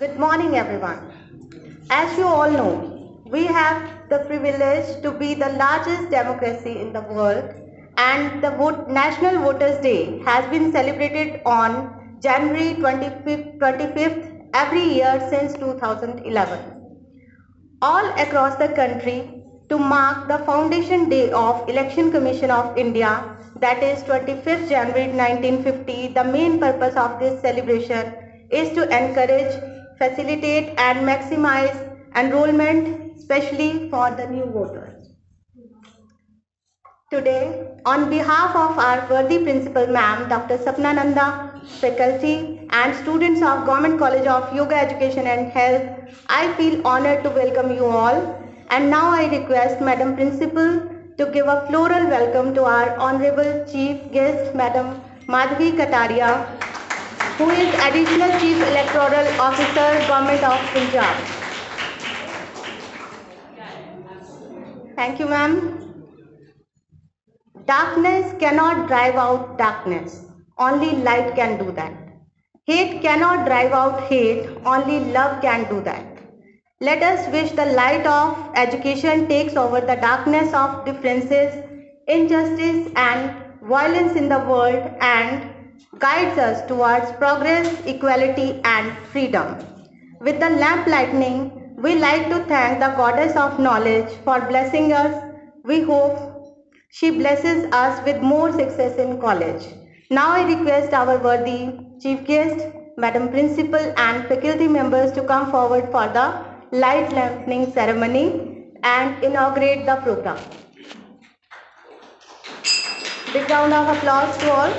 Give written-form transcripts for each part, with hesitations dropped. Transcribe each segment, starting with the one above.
Good morning, everyone. As you all know, we have the privilege to be the largest democracy in the world, and the National Voters' Day has been celebrated on January 25th every year since 2011. All across the country to mark the foundation day of Election Commission of India, that is 25th January 1950. The main purpose of this celebration is to encourage, facilitate and maximize enrollment, especially for the new voters. Today, on behalf of our worthy principal ma'am, Dr. Sapna Nanda, faculty and students of Government College of Yoga Education and Health, I feel honored to welcome you all. And now I request Madam Principal to give a floral welcome to our Honorable Chief Guest, Madam Madhavi Kataria, who is Additional Chief Electoral Officer, Government of Punjab. Thank you, ma'am. Darkness cannot drive out darkness. Only light can do that. Hate cannot drive out hate. Only love can do that. Let us wish the light of education takes over the darkness of differences, injustice and violence in the world and guides us towards progress, equality and freedom. With the lamp lightning, we like to thank the Goddess of Knowledge for blessing us. We hope she blesses us with more success in college. Now I request our worthy Chief Guest, Madam Principal and faculty members to come forward for the light lampening ceremony and inaugurate the program. Big round of applause to all.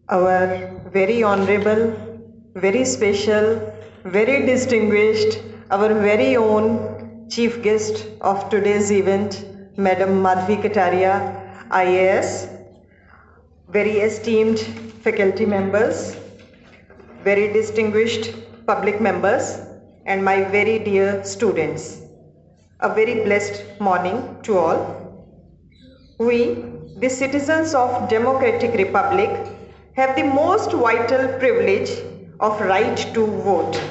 Our very honorable, very special, very distinguished, our very own chief guest of today's event, Madam Madhavi Kataria, IAS, very esteemed faculty members, very distinguished public members, and my very dear students. A very blessed morning to all. We, the citizens of Democratic Republic, have the most vital privilege of right to vote.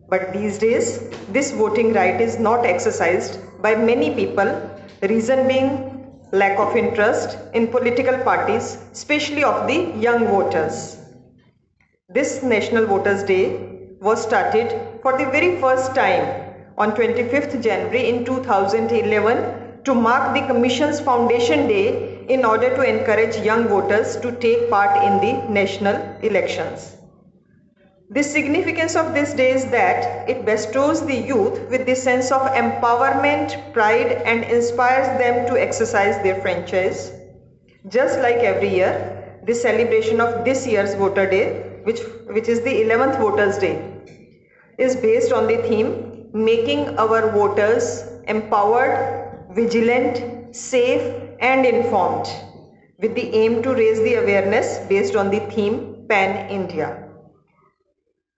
But these days, this voting right is not exercised by many people, reason being lack of interest in political parties, especially of the young voters. This National Voters' Day was started for the very first time on 25th January in 2011 to mark the Commission's Foundation Day in order to encourage young voters to take part in the national elections. The significance of this day is that it bestows the youth with the sense of empowerment, pride and inspires them to exercise their franchise. Just like every year, the celebration of this year's Voter Day, which is the 11th Voters' Day, is based on the theme making our voters empowered, vigilant, safe and informed, with the aim to raise the awareness based on the theme Pan India.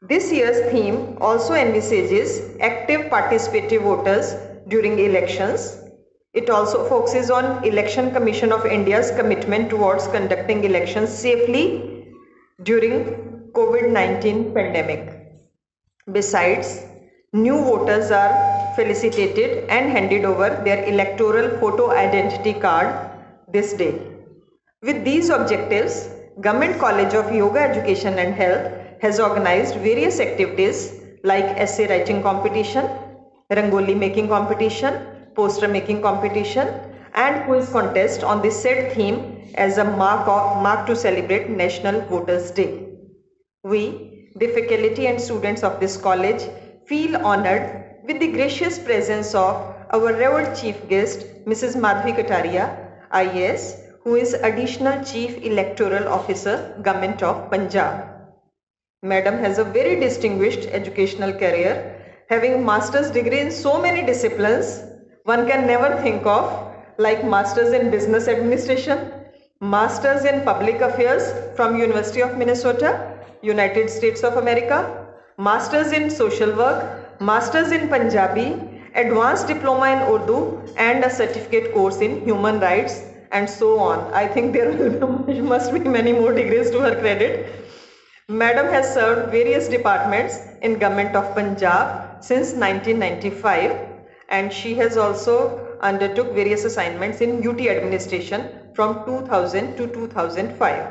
This year's theme also envisages active participative voters during elections. It also focuses on Election Commission of India's commitment towards conducting elections safely during COVID-19 pandemic. Besides, new voters are felicitated and handed over their electoral photo identity card this day. With these objectives, Government College of Yoga Education and Health has organized various activities like essay writing competition, rangoli making competition, poster making competition and quiz contest on the said theme as a mark to celebrate National Voters Day. We, the faculty and students of this college, feel honored with the gracious presence of our revered chief guest, Mrs. Madhvi Kataria, IAS, who is Additional Chief Electoral Officer, Government of Punjab. Madam has a very distinguished educational career, having master's degree in so many disciplines one can never think of, like masters in business administration, masters in public affairs from University of Minnesota, United States of America, masters in social work, masters in Punjabi, advanced diploma in Urdu and a certificate course in human rights and so on. I think there must be many more degrees to her credit. Madam has served various departments in Government of Punjab since 1995 and she has also undertook various assignments in UT administration from 2000 to 2005.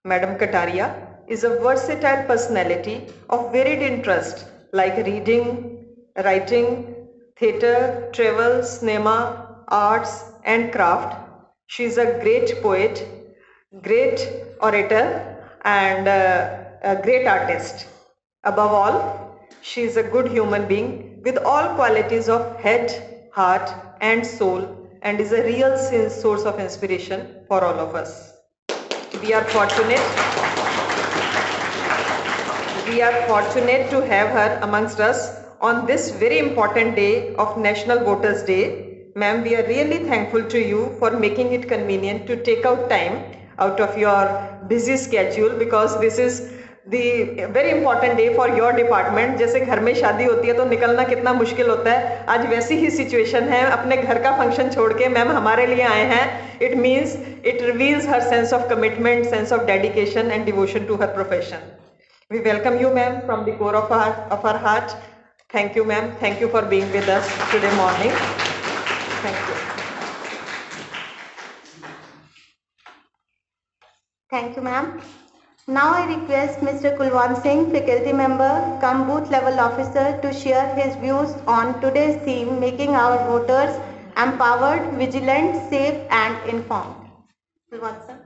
Madam Kataria is a versatile personality of varied interest like reading, writing, theatre, travel, cinema, arts and craft. She is a great poet, great orator and a great artist. Above all, she is a good human being with all qualities of head, heart and soul and is a real source of inspiration for all of us. We are fortunate to have her amongst us on this very important day of National Voters Day. Ma'am, we are really thankful to you for making it convenient to take out time out of your busy schedule because this is the very important day for your department. जैसे घर में शादी होती है तो निकलना कितना मुश्किल होता है, आज वैसी ही सिचुएशन है, अपने घर का फंक्शन छोड़ के मैम हमारे लिए आए हैं. It means it reveals her sense of commitment, sense of dedication and devotion to her profession. We welcome you ma'am from the core of our heart. Thank you ma'am. Thank you for being with us today morning. Thank you. Thank you, ma'am. Now I request Mr. Kulwant Singh, faculty member, cum booth level officer, to share his views on today's theme, making our voters empowered, vigilant, safe and informed. Kulwant sir.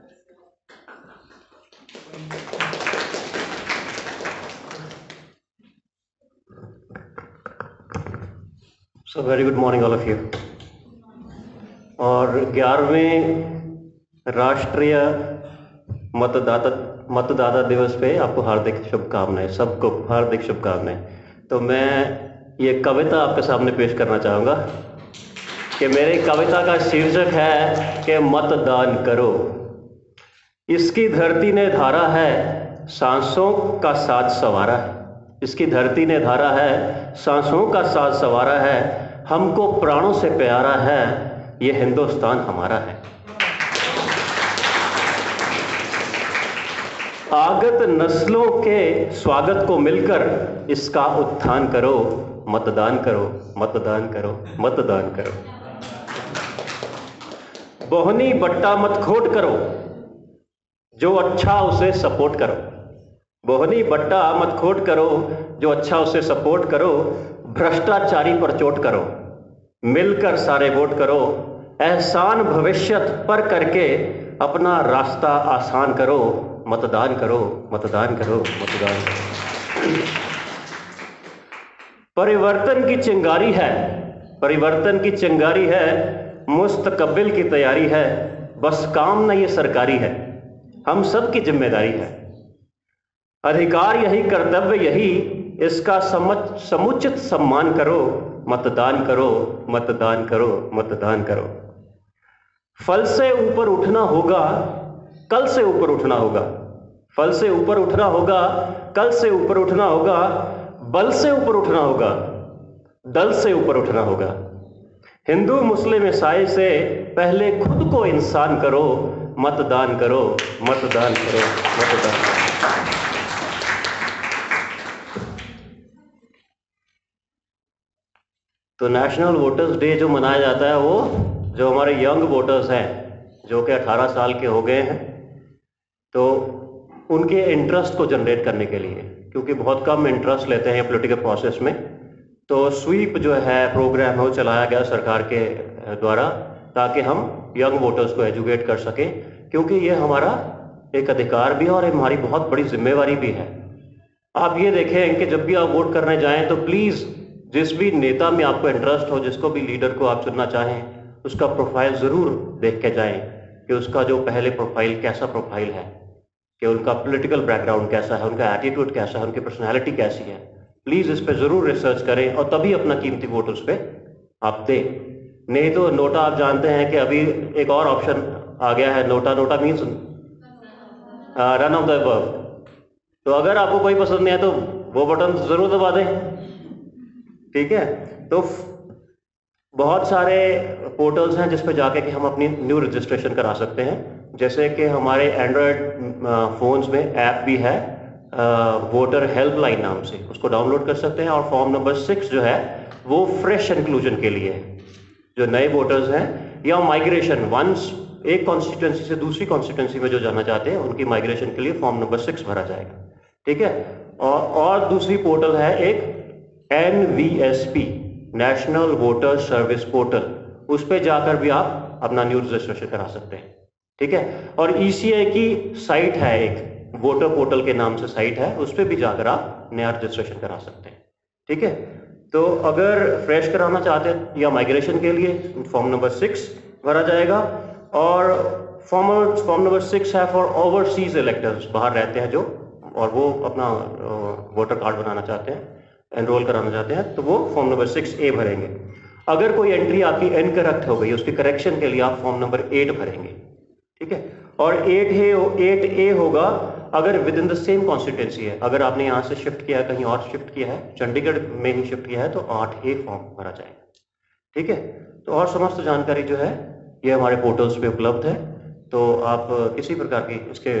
So very good morning all of you. और 11वें राष्ट्रीय मतदाता दिवस पे आपको हार्दिक शुभकामनाएं, सबको हार्दिक शुभकामनाएं. तो मैं ये कविता आपके सामने पेश करना चाहूँगा कि मेरी कविता का शीर्षक है कि मतदान करो. इसकी धरती ने धारा है, सांसों का साथ संवारा है. इसकी धरती ने धारा है, सांसों का साथ संवारा है. हमको प्राणों से प्यारा है, ये हिंदुस्तान हमारा है. आगत नस्लों के स्वागत को मिलकर इसका उत्थान करो. मतदान करो, मतदान करो, मतदान करो. बोहनी बट्टा मत खोट करो, जो अच्छा उसे सपोर्ट करो. बोहनी बट्टा मत खोट करो, जो अच्छा उसे सपोर्ट करो. भ्रष्टाचारी पर चोट करो, मिलकर सारे वोट करो. एहसान भविष्य पर करके अपना रास्ता आसान करो. मतदान करो, मतदान करो, मतदान करो. परिवर्तन की चिंगारी है, परिवर्तन की चिंगारी है. मुस्तकबिल की तैयारी है. बस काम न ये सरकारी है, हम सब की जिम्मेदारी है. अधिकार यही, कर्तव्य यही, इसका समुचित सम्मान करो. मतदान करो, मतदान करो, मतदान करो. फल से ऊपर उठना होगा, कल से ऊपर उठना होगा. फल से ऊपर उठना होगा, कल से ऊपर उठना होगा, बल से ऊपर उठना होगा, दल से ऊपर उठना होगा। हिंदू मुस्लिम ईसाई से पहले खुद को इंसान करो, मतदान करो, मतदान करो, मतदान करो। तो नेशनल वोटर्स डे जो मनाया जाता है वो जो हमारे यंग वोटर्स हैं जो कि 18 साल के हो गए हैं, तो उनके इंटरेस्ट को जनरेट करने के लिए, क्योंकि बहुत कम इंटरेस्ट लेते हैं पॉलिटिकल प्रोसेस में, तो स्वीप जो है प्रोग्राम है वो चलाया गया सरकार के द्वारा ताकि हम यंग वोटर्स को एजुकेट कर सकें, क्योंकि ये हमारा एक अधिकार भी है और हमारी बहुत बड़ी जिम्मेवारी भी है। आप ये देखें कि जब भी आप वोट करने जाएं तो प्लीज़ जिस भी नेता में आपको इंटरेस्ट हो, जिसको भी लीडर को आप चुनना चाहें, उसका प्रोफाइल ज़रूर देख के जाएं कि उसका जो पहले प्रोफाइल कैसा प्रोफाइल है, कि उनका पॉलिटिकल बैकग्राउंड कैसा है, उनका एटीट्यूड कैसा है, उनकी पर्सनैलिटी कैसी है। प्लीज़ इस पर ज़रूर रिसर्च करें और तभी अपना कीमती वोट उस पर आप दें। नहीं तो नोटा, आप जानते हैं कि अभी एक और ऑप्शन आ गया है, NOTA. NOTA means run of the above. तो अगर आपको कोई पसंद नहीं है तो वो बटन ज़रूर दबा दें, ठीक है। तो बहुत सारे पोर्टल्स हैं जिस पे जाके कि हम अपनी न्यू रजिस्ट्रेशन करा सकते हैं, जैसे कि हमारे एंड्रॉयड फ़ोन्स में ऐप भी है वोटर हेल्पलाइन नाम से, उसको डाउनलोड कर सकते हैं। और फॉर्म नंबर 6 जो है वो फ्रेश इंक्लूजन के लिए है, जो नए वोटर्स हैं या माइग्रेशन, वंस एक कॉन्स्टिट्यूंसी से दूसरी कॉन्स्टिट्यूंसी में जो जाना चाहते हैं उनकी माइग्रेशन के लिए फॉर्म नंबर 6 भरा जाएगा, ठीक है। और दूसरी पोर्टल है एक NVSP, national voter service portal, उस पर जाकर भी आप अपना न्यू रजिस्ट्रेशन करा सकते हैं, ठीक है। और ECI की साइट है, एक वोटर पोर्टल के नाम से साइट है, उस पर भी जाकर आप नया रजिस्ट्रेशन करा सकते हैं, ठीक है। तो अगर फ्रेश कराना चाहते हैं या माइग्रेशन के लिए फॉर्म नंबर 6 भरा जाएगा। और फॉर्म नंबर 6 है फॉर ओवरसीज इलेक्टर्स, बाहर रहते हैं जो, और वो अपना वोटर कार्ड बनाना चाहते हैं, एनरोल कराना चाहते हैं, तो वो फॉर्म नंबर 6A भरेंगे। अगर कोई एंट्री आपकी इनकरेक्ट हो गई, उसकी करेक्शन के लिए आप फॉर्म नंबर 8 भरेंगे, ठीक है। और 8A होगा अगर with in the same constituency है, अगर आपने यहाँ से शिफ्ट किया है, कहीं और शिफ्ट किया है, चंडीगढ़ में ही शिफ्ट किया है, तो 8A फॉर्म भरा जाएगा, ठीक है। तो और समस्त जानकारी जो है ये हमारे पोर्टल्स पे उपलब्ध है, तो आप किसी प्रकार की इसके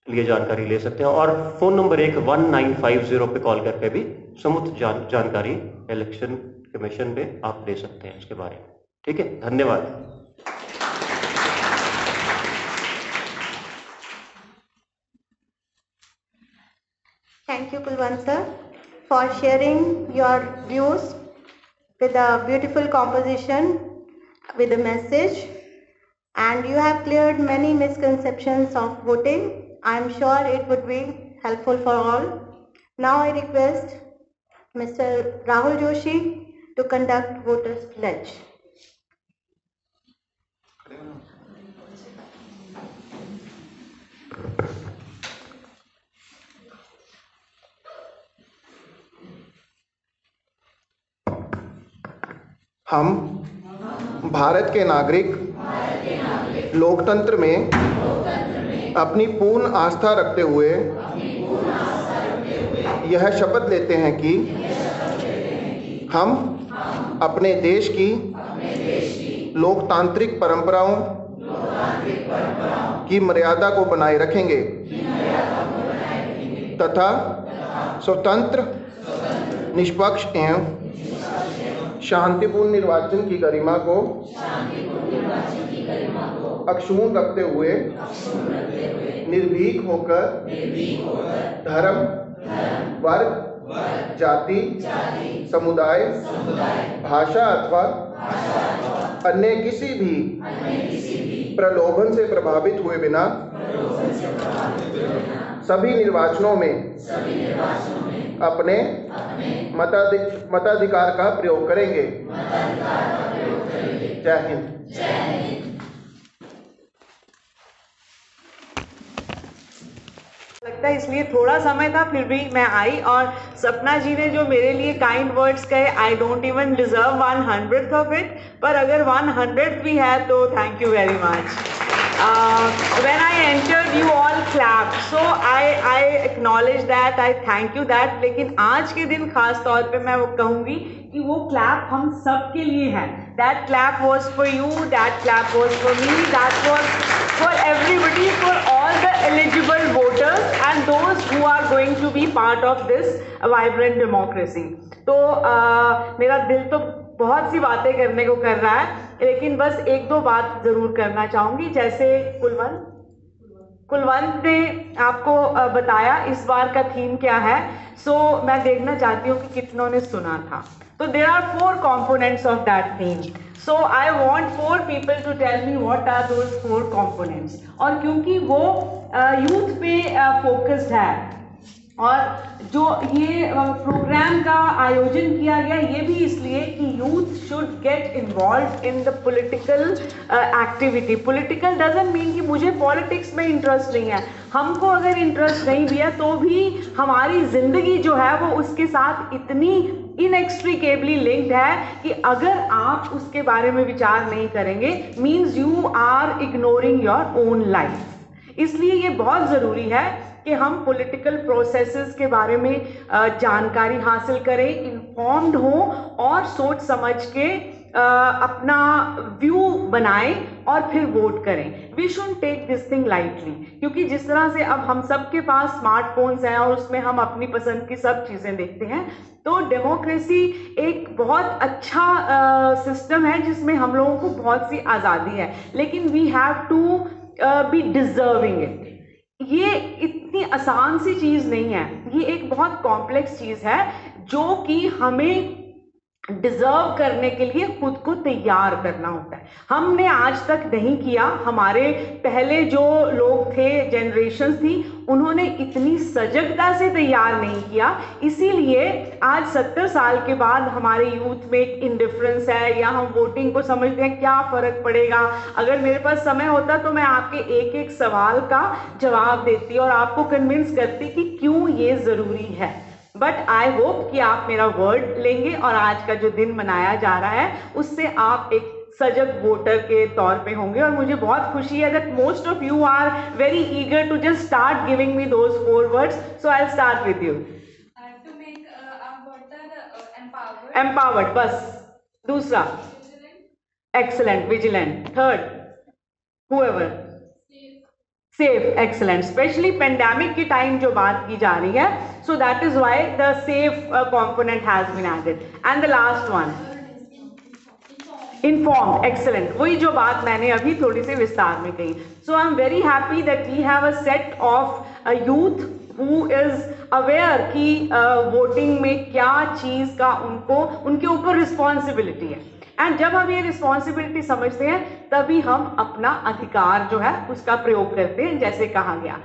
लिए जानकारी ले सकते हैं। और फ़ोन नंबर 1950 पे कॉल करके भी समुचित जानकारी इलेक्शन कमीशन पे आप ले सकते हैं इसके बारे में, ठीक है। धन्यवाद। Thank you, Kulwant sir, for sharing your views with a beautiful composition, with a message, and you have cleared many misconceptions of voting. I am sure it would be helpful for all. Now I request Mr. Rahul Joshi to conduct voters' pledge. हम भारत के नागरिक लोकतंत्र में अपनी पूर्ण आस्था रखते हुए यह शपथ लेते हैं कि हम अपने देश की लोकतांत्रिक परंपराओं की मर्यादा को बनाए रखेंगे तथा स्वतंत्र, निष्पक्ष एवं शांतिपूर्ण निर्वाचन की गरिमा को अक्षुण्ण रखते हुए निर्भीक होकर धर्म, वर्ग, जाति, समुदाय, भाषा अथवा अन्य किसी भी प्रलोभन से प्रभावित हुए बिना सभी निर्वाचनों में अपने मताधिकार का प्रयोग करेंगे। जय हिंद। लगता है इसलिए थोड़ा समय था, फिर भी मैं आई और सपना जी ने जो मेरे लिए काइंड वर्ड्स कहे, I don't even deserve 100th of it, पर अगर 100th भी है तो thank you very much. When I entered, you all clapped. So I acknowledge that, I thank you that. लेकिन आज के दिन खास तौर पे मैं वो कहूँगी कि वो क्लैप हम सब के लिए है. That clap was for you, that clap was for me, that was for everybody, for all the eligible voters and those who are going to be part of this vibrant democracy. तो मेरा दिल तो बहुत सी बातें करने को कर रहा है, लेकिन बस एक दो बात जरूर करना चाहूँगी. जैसे कुलवंत ने आपको बताया इस बार का थीम क्या है, सो मैं देखना चाहती हूँ कि कितनों ने सुना था. तो there are 4 components of that theme. So I want 4 people to tell me what are those 4 components. और क्योंकि वो यूथ पे फोकस्ड है और जो ये प्रोग्राम का आयोजन किया गया ये भी इसलिए कि youth should get involve in the political activity. Political doesn't mean कि मुझे पॉलिटिक्स में इंटरेस्ट नहीं है. हमको अगर इंटरेस्ट नहीं भी है तो भी हमारी ज़िंदगी जो है वो उसके साथ इतनी इनएक्सट्रिकेबली लिंक्ड है कि अगर आप उसके बारे में विचार नहीं करेंगे means you are ignoring your own life. इसलिए ये बहुत ज़रूरी है कि हम पॉलिटिकल प्रोसेसेस के बारे में जानकारी हासिल करें, इन्फॉर्म्ड हों और सोच समझ के अपना व्यू बनाएं और फिर वोट करें. We should take this thing lightly, क्योंकि जिस तरह से अब हम सबके पास स्मार्टफोन्स हैं और उसमें हम अपनी पसंद की सब चीज़ें देखते हैं, तो डेमोक्रेसी एक बहुत अच्छा सिस्टम है जिसमें हम लोगों को बहुत सी आज़ादी है, लेकिन we have to be deserving it. ये इतनी आसान सी चीज़ नहीं है, ये एक बहुत कॉम्प्लेक्स चीज़ है जो कि हमें डिजर्व करने के लिए खुद को तैयार करना होता है. हमने आज तक नहीं किया. हमारे पहले जो लोग थे, जनरेशंस थी, उन्होंने इतनी सजगता से तैयार नहीं किया. इसीलिए आज 70 साल के बाद हमारे यूथ में एक इंडिफरेंस है, या हम वोटिंग को समझते हैं क्या फ़र्क पड़ेगा. अगर मेरे पास समय होता तो मैं आपके एक एक सवाल का जवाब देती और आपको कन्विंस करती कि क्यों ये ज़रूरी है. बट आई होप कि आप मेरा वर्ड लेंगे और आज का जो दिन मनाया जा रहा है उससे आप एक सजग वोटर के तौर पे होंगे. और मुझे बहुत खुशी है that most of you are very eager to just start giving me those 4 words. So I will start with you. To make our voter empowered. बस. दूसरा excellent, vigilant. Third, whoever. Safe, excellent. Specially pandemic की time जो बात की जा रही है, so that is why the safe component has been added. And the last one, informed. Excellent. वही जो बात मैंने अभी थोड़ी सी विस्तार में कही. So I am very happy that we have a set of youth who is aware कि वोटिंग में क्या चीज़ का उनके ऊपर रिस्पॉन्सिबिलिटी है. एंड जब हम ये रिस्पॉन्सिबिलिटी समझते हैं तभी हम अपना अधिकार जो है उसका प्रयोग करते हैं, जैसे कहा गया.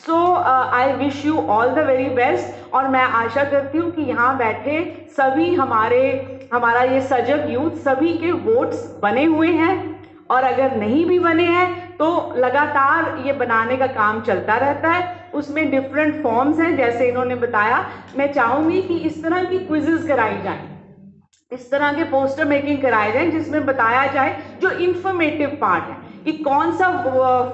So I wish you all the very best. और मैं आशा करती हूँ कि यहाँ बैठे सभी हमारा ये सजग यूथ सभी के वोट्स बने हुए हैं, और अगर नहीं भी बने हैं तो लगातार ये बनाने का काम चलता रहता है. उसमें डिफरेंट फॉर्म्स हैं जैसे इन्होंने बताया. मैं चाहूँगी कि इस तरह की क्विजेज कराई जाएं, इस तरह के पोस्टर मेकिंग कराए जाए जिसमें बताया जाए जो इंफॉर्मेटिव पार्ट है कि कौन सा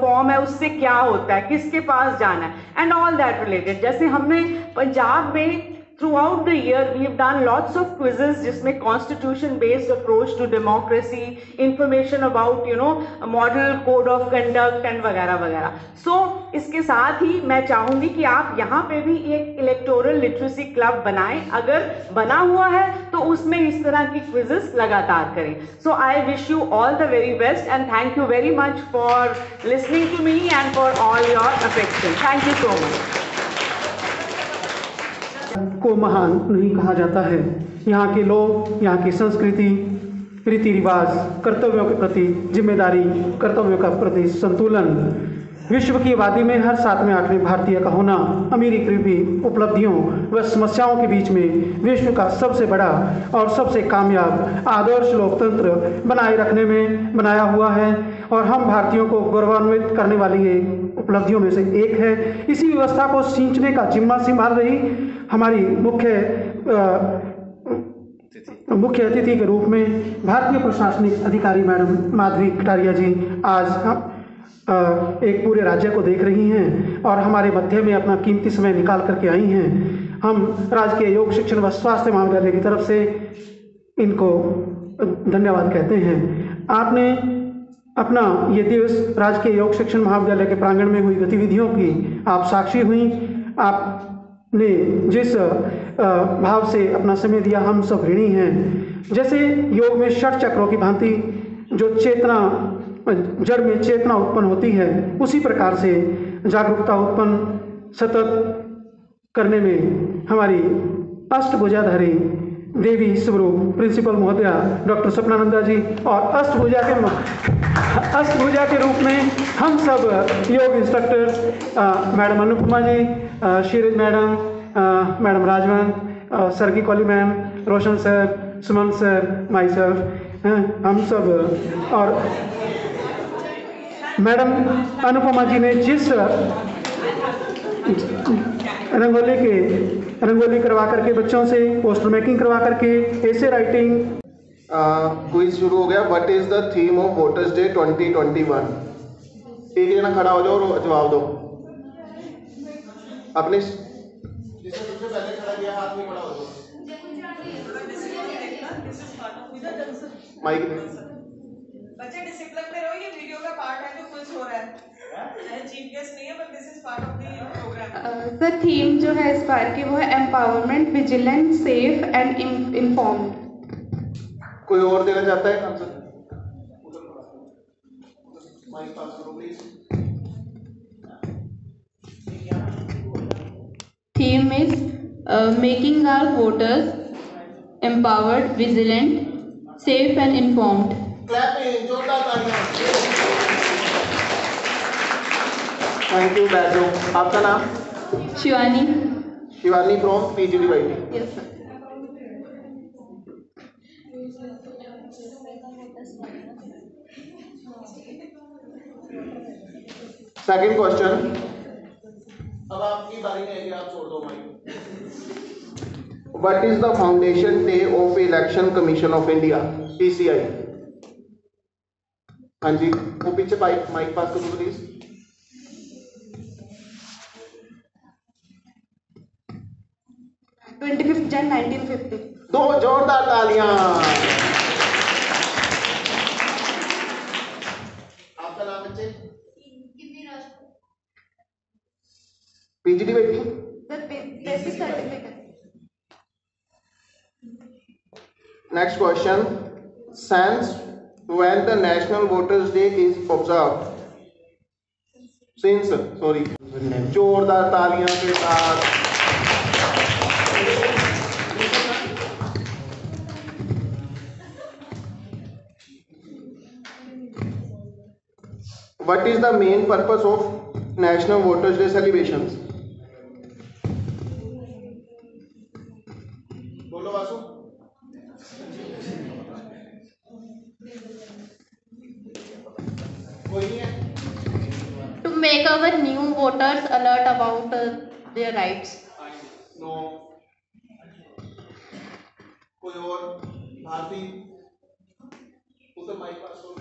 फॉर्म है, उससे क्या होता है, किसके पास जाना है, एंड ऑल दैट रिलेटेड. जैसे हमने पंजाब में throughout the year we have done lots of quizzes जिसमें constitution based approach to democracy, information about model code of conduct and वगैरह वगैरह. सो इसके साथ ही मैं चाहूँगी कि आप यहाँ पे भी एक इलेक्टोरल लिटरेसी क्लब बनाएं. अगर बना हुआ है तो उसमें इस तरह की क्विजेस लगातार करें. So I wish you all the very best and thank you very much for listening to me and for all your affection. Thank you so much. को महान नहीं कहा जाता है. यहाँ के लोग, यहाँ की संस्कृति, रीति रिवाज, कर्तव्यों के प्रति जिम्मेदारी, कर्तव्यों का प्रति संतुलन, विश्व की आबादी में हर 7वें 8वें भारतीय का होना, अमीरी गरीबी, उपलब्धियों व समस्याओं के बीच में विश्व का सबसे बड़ा और सबसे कामयाब आदर्श लोकतंत्र बनाए रखने में बनाया हुआ है और हम भारतीयों को गौरवान्वित करने वाली ये उपलब्धियों में से एक है. इसी व्यवस्था को सींचने का जिम्मा संभाल रही हमारी मुख्य अतिथि के रूप में भारतीय प्रशासनिक अधिकारी मैडम माधवी कटारिया जी आज एक पूरे राज्य को देख रही हैं और हमारे मध्य में अपना कीमती समय निकाल करके आई हैं। हम राजकीय योग शिक्षण व स्वास्थ्य महाविद्यालय की तरफ से इनको धन्यवाद कहते हैं। आपने अपना ये दिवस राजकीय योग शिक्षण महाविद्यालय के प्रांगण में हुई गतिविधियों की आप साक्षी हुई। आपने जिस भाव से अपना समय दिया, हम सब ऋणी हैं। जैसे योग में षट चक्रों की भांति जो चेतना, जड़ में चेतना उत्पन्न होती है, उसी प्रकार से जागरूकता उत्पन्न सतत करने में हमारी अष्टभुजाधारी देवी स्वरूप प्रिंसिपल महोदया डॉक्टर सपनानंदा जी और अष्टभुजा के रूप में हम सब योग instructor madam Anupama ji, Sheeraj madam, madam Rajwant, sir की कॉली ma'am, Roshan sir, Suman sir, myself, हम सब और मैडम अनुपमा जी ने जिस रंगोली करवा करके बच्चों से पोस्टर मेकिंग करवा करके ऐसे राइटिंग। क्विज शुरू हो गया। What is the theme of voters day 2021? एक जना खड़ा हो जाओ और जवाब दो। अपने जिसने सबसे पहले खड़ा किया हाथ में खड़ा हो जाओ। माइक बच्चे डिसिप्लिन में रहो, ये वीडियो का पार्ट है जो क्विज हो रहा है। चीफ गेस्ट नहीं है, पर this is part of the programme. Sir theme जो है इस बार की वो है empowerment, vigilant, safe and informed. कोई और देना चाहता है आंसर? माइक पास करो please. Theme is making our voters empowered, vigilant, safe and informed. Clapping, जोरदार तालियां। थैंक यू बैठो। आपका नाम? Shivani. Shivani from PGDYT। Yes sir. Second question. अब आपकी बारी है कि आप छोड़ दो mic. What is the foundation day of Election Commission of India? PCI। हाँ जी, वो पीछे माइक पास करो प्लीज। Jan 1950। दो जोरदार तालियां। आपका नाम बच्चे? PGDYT। Sir basic certificate. Next question. Since when the National Voters Day is observed? Since, sorry. जोरदार तालियां के साथ। What is the main purpose of National Voters Day celebrations? बोलो Vasu. To make our new voters alert about their rights. No. कोई और? भारती। उधर mic pass करो।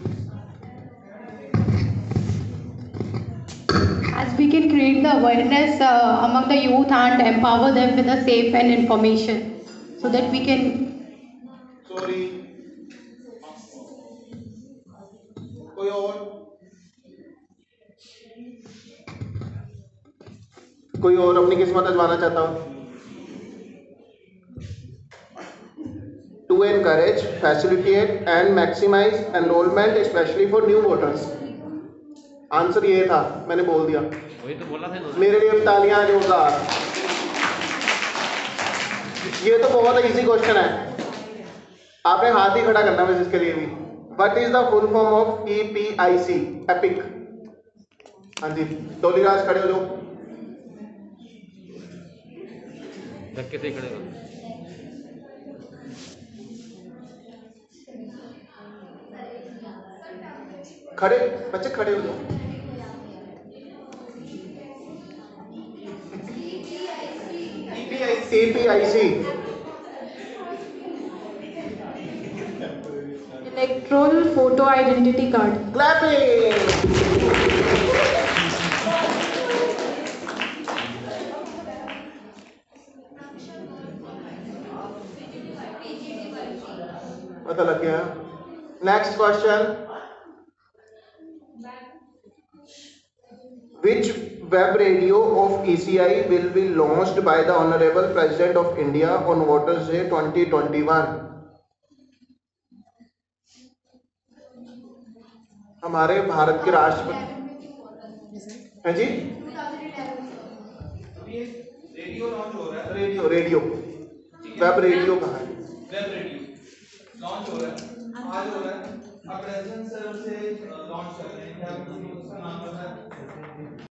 As we can create the awareness among the youth and empower them with the safe and information, so that we can. Sorry. कोई और? कोई और अपनी किस्मत आजमाना चाहता हो? To encourage, facilitate and maximize enrollment, especially for new voters. Answer ये था, मैंने बोल दिया। वही तो बोला था। मेरे लिए तालियां जोरदार। ये तो बहुत इजी क्वेश्चन है, आपने हाथ ही खड़ा करना है इसके लिए भी। What is the full form of EPIC? Epic. हाँ जी, डोली राज खड़े हो जाओ। धक्के से खड़े हो। खड़े बच्चे खड़े हो जाओ। EPIC Electoral photo identity card. Clapping. पता लग गया। Next question, which web radio of ECI will be launched by the Honorable President of India on Waters Day 2021? हमारे भारत के राष्ट्रपति हैं जी, रेडियो लॉन्च हो रहा है। रेडियो वेब रेडियो कहाँ है? वेब रेडियो लॉन्च हो रहा है, आज हो रहा है। आप प्रेसिडेंट सर से लॉन्च कर रहे हैं, क्या उसका नाम पता है?